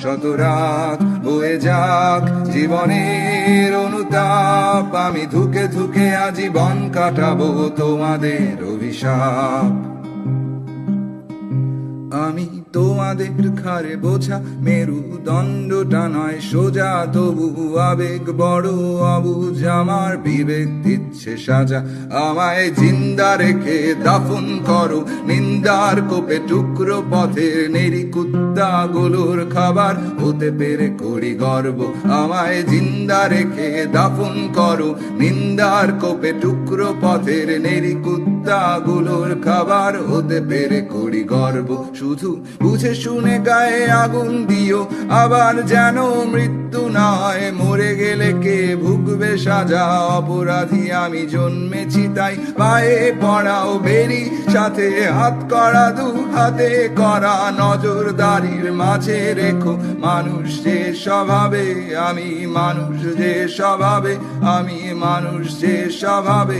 শত রাত বয়ে যাক জীবনের অনুতাপ, আমি ধুকে ধুকে আজীবন কাটাবো তোমাদের অভিশাপ। আমি তোমাদের ঘাড়ে বোঝা মেরুদণ্ডটা নয় সোজা, তবু আবেগ বড় অবুঝ, আমার বিবেক দিচ্ছে সাজা। আমায় জিন্দা রেখে দাফন করো নিন্দার কোপে, টুকরো পথের নেরি কুত্তা গুলোর খাবার হতে পেরে করি গর্ব। আমায় জিন্দা রেখে দাফন করো নিন্দার কোপে, টুকরো পথের নেরি কুত্তা গুলোর খাবার হতে পেরে করি গর্ব। শুধু বুঝে শুনে গায়ে আগুন দিও, আবার যেন মৃত্যু নয়, মরে গেলে কে ভুগবে সাজা। অপরাধী আমি জন্মেছি তাই পায়ে পড়াও বেরি, সাথে হাত করা দু হাতে করা নজরদারির মাঝে রেখো মানুষ যে স্বভাবে, আমি মানুষ যে স্বভাবে, আমি মানুষ যে স্বভাবে,